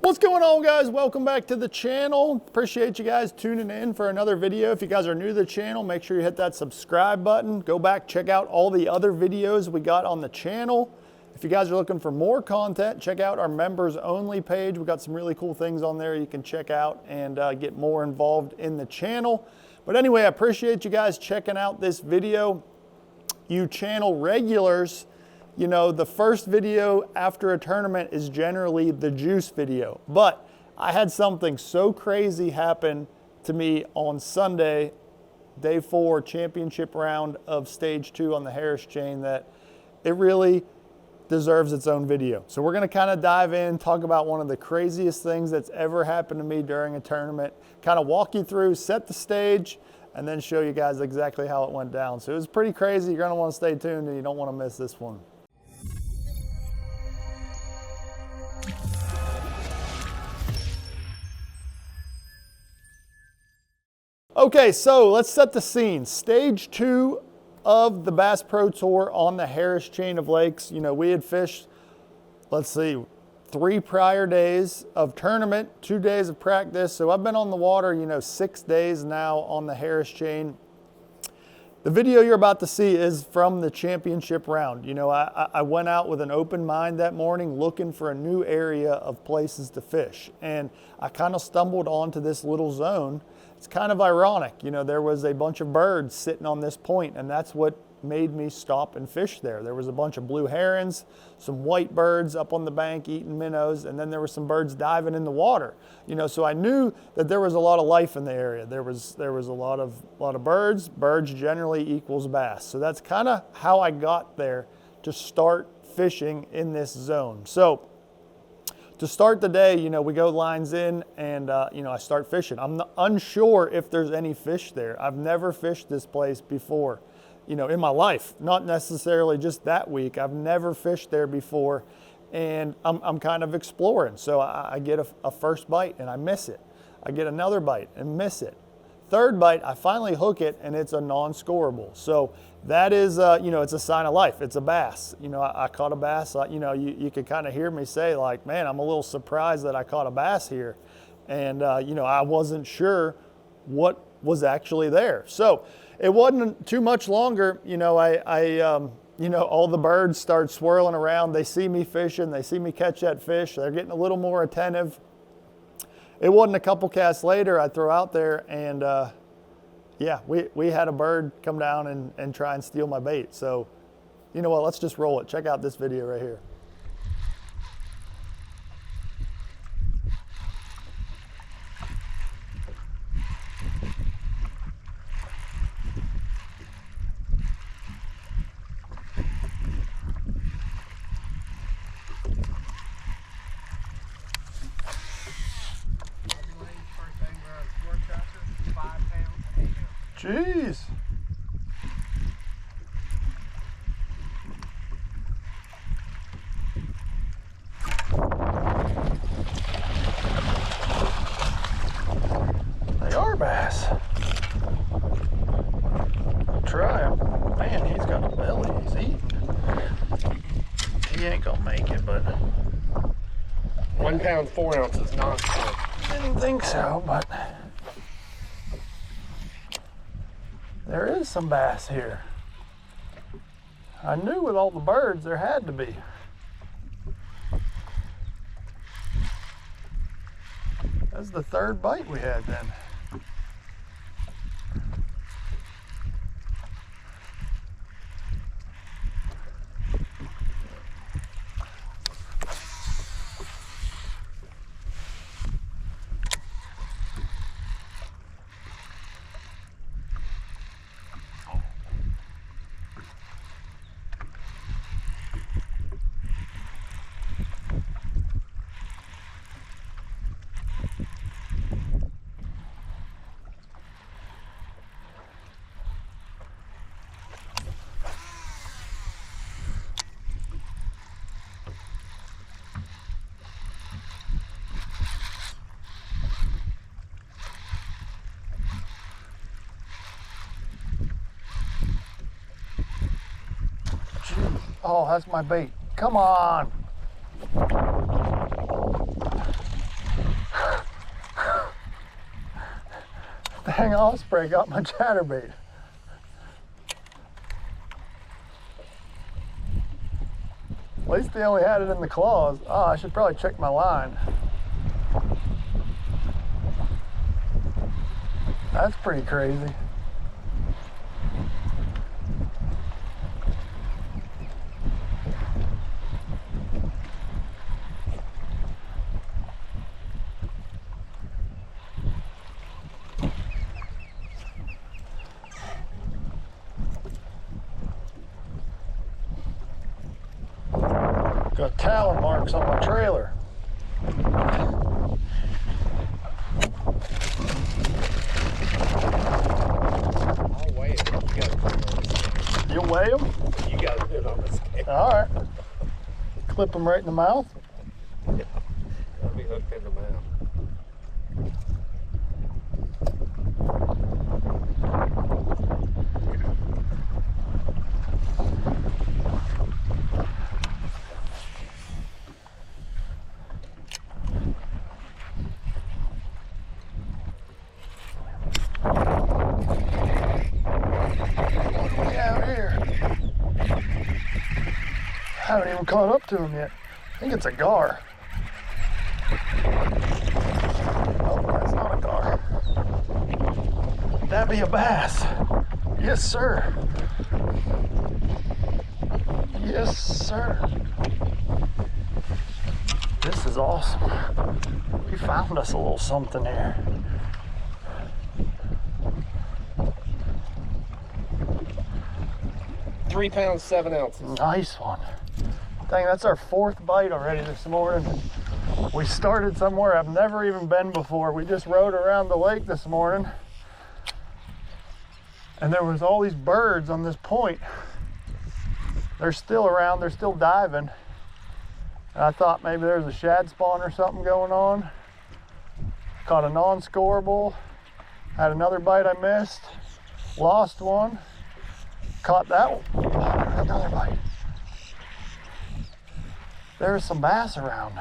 What's going on, guys? Welcome back to the channel. Appreciate you guys tuning in for another video. If you guys are new to the channel, make sure you hit that subscribe button. Go back, check out all the other videos we got on the channel. If you guys are looking for more content, check out our members only page. We got some really cool things on there you can check out and get more involved in the channel. But anyway, I appreciate you guys checking out this video. You channel regulars, you know, the first video after a tournament is generally the juice video. But I had something so crazy happen to me on Sunday, day 4, championship round of stage 2 on the Harris chain, that it really deserves its own video. So we're gonna kind of dive in, talk about one of the craziest things that's ever happened to me during a tournament, kind of walk you through, set the stage, and then show you guys exactly how it went down. So it was pretty crazy. You're gonna wanna stay tuned and you don't wanna miss this one. Okay, so let's set the scene. Stage 2 of the Bass Pro Tour on the Harris chain of lakes. You know, we had fished, let's see, 3 prior days of tournament, 2 days of practice. So I've been on the water, you know, 6 days now on the Harris chain. The video you're about to see is from the championship round. You know, I went out with an open mind that morning looking for a new area of places to fish. And I kind of stumbled onto this little zone. It's kind of ironic, you know, there was a bunch of birds sitting on this point, and that's what made me stop and fish there. There was a bunch of blue herons, some white birds up on the bank eating minnows, and then there were some birds diving in the water. You know, so I knew that there was a lot of life in the area. There was a lot of birds. Birds generally equals bass. So that's kind of how I got there to start fishing in this zone. So to start the day, you know, we go lines in and, you know, I start fishing. I'm unsure if there's any fish there. I've never fished this place before, you know, in my life, not necessarily just that week. I've never fished there before, and I'm kind of exploring. So I get a first bite and I miss it. I get another bite and miss it. Third bite, I finally hook it and it's a non-scoreable. So that is, you know, it's a sign of life. It's a bass. You know, I caught a bass. You know, you could kind of hear me say like, man, I'm a little surprised that I caught a bass here. And, you know, I wasn't sure what was actually there. So it wasn't too much longer. You know, you know, all the birds start swirling around. They see me fishing. They see me catch that fish. They're getting a little more attentive. It wasn't a couple casts later, I throw out there and yeah, we had a bird come down and try and steal my bait. So, you know what, let's just roll it. Check out this video right here. Jeez. They are bass. I'll try him. Man, he's got a belly. He's eating. He ain't gonna make it, but 1 pound 4 ounces non-scoreable. Didn't think so, but there is some bass here. I knew with all the birds there had to be. That's the third bite we had then. Oh, that's my bait. Come on. Dang osprey got my chatterbait. At least they only had it in the claws. Oh, I should probably check my line. That's pretty crazy. Got talon marks on my trailer. I'll weigh it. You gotta put it on the scale. You'll weigh them? You gotta put it on the scale. All right. Clip them right in the mouth. That'll be hooked in the mouth. I haven't even caught up to him yet. I think it's a gar. Oh, that's not a gar. That'd be a bass. Yes, sir. Yes, sir. This is awesome. We found us a little something here. £3, 7 ounces. Nice one. Dang, that's our 4th bite already this morning. We started somewhere I've never even been before. We just rode around the lake this morning, and there was all these birds on this point. They're still around, they're still diving. And I thought maybe there's a shad spawn or something going on. Caught a non-scoreable. Had another bite I missed. Lost one. Caught that one. Oh, another bite. There's some bass around.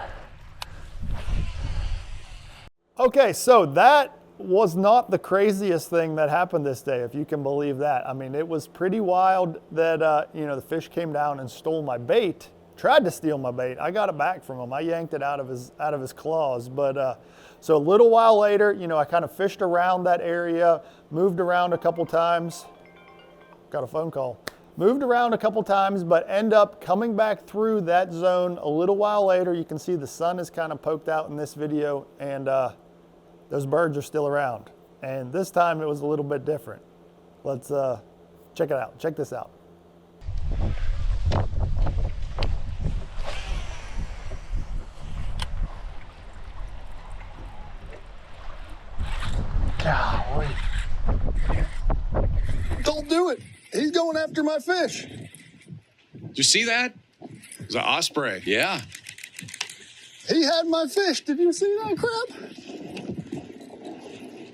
Okay, so that was not the craziest thing that happened this day, if you can believe that. I mean, it was pretty wild that, you know, the fish came down and stole my bait, tried to steal my bait. I got it back from him. I yanked it out of his claws. But so a little while later, you know, I kind of fished around that area, moved around a couple times. Got a phone call. Moved around a couple times, but end up coming back through that zone a little while later. You can see the sun is kind of poked out in this video, and those birds are still around. And this time it was a little bit different. Let's check it out. Check this out. Golly. Don't do it. He's going after my fish. Did you see that? It was an osprey. Yeah. He had my fish. Did you see that crap?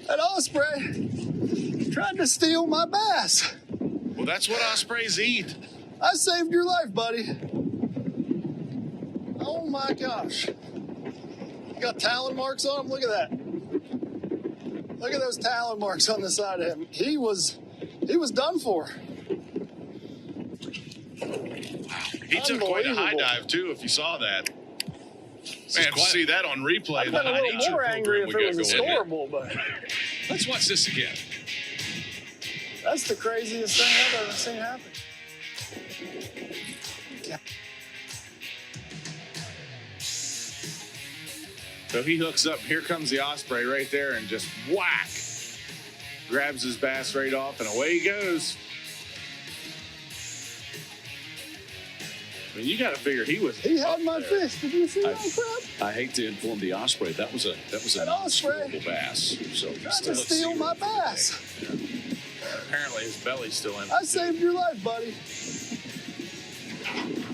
That osprey tried to steal my bass. Well, that's what ospreys eat. I saved your life, buddy. Oh my gosh. Got talon marks on him. Look at that. Look at those talon marks on the side of him. He was done for. He took quite a high dive too, if you saw that. Man, to see that on replay. I'd been a little more angry if it was a scoreable, but let's watch this again. That's the craziest thing I've ever seen happen. Yeah. So he hooks up, here comes the osprey right there, and just whack. Grabs his bass right off, and away he goes. I mean, you got to figure he had my fish. Did you see that crap? I hate to inform the osprey. That was a non-scoreable bass. So he's tried still to steal my bass. Yeah. Apparently his belly's still empty. I saved your life, buddy.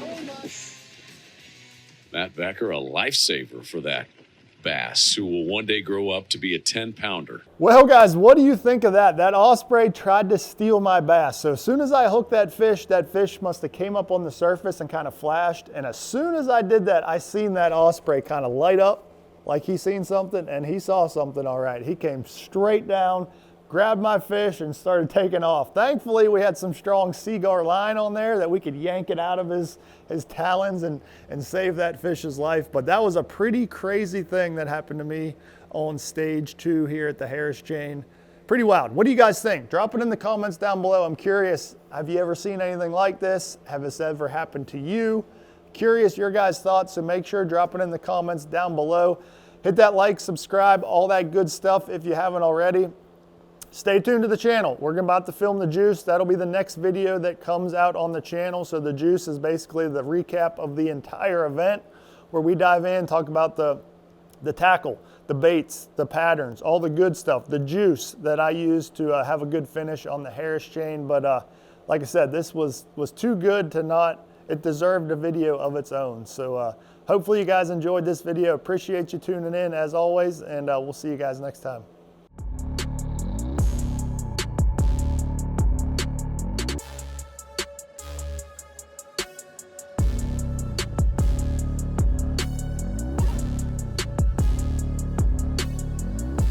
Oh my. Matt Becker, a lifesaver for that bass who will one day grow up to be a 10-pounder. Well, guys, what do you think of that? That osprey tried to steal my bass. So as soon as I hooked that fish must have came up on the surface and kind of flashed. And as soon as I did that, I seen that osprey kind of light up like he seen something, and he saw something all right. He came straight down, grabbed my fish and started taking off. Thankfully, we had some strong seaguar line on there that we could yank it out of his talons and save that fish's life. But that was a pretty crazy thing that happened to me on stage 2 here at the Harris chain. Pretty wild. What do you guys think? Drop it in the comments down below. I'm curious, have you ever seen anything like this? Have this ever happened to you? Curious your guys' thoughts, so make sure drop it in the comments down below. Hit that like, subscribe, all that good stuff if you haven't already. Stay tuned to the channel. We're about to film the juice. That'll be the next video that comes out on the channel. So the juice is basically the recap of the entire event, where we dive in, talk about the tackle, the baits, the patterns, all the good stuff, the juice that I use to have a good finish on the Harris chain. But like I said, this was too good to not, it deserved a video of its own. So hopefully you guys enjoyed this video. Appreciate you tuning in as always, and we'll see you guys next time.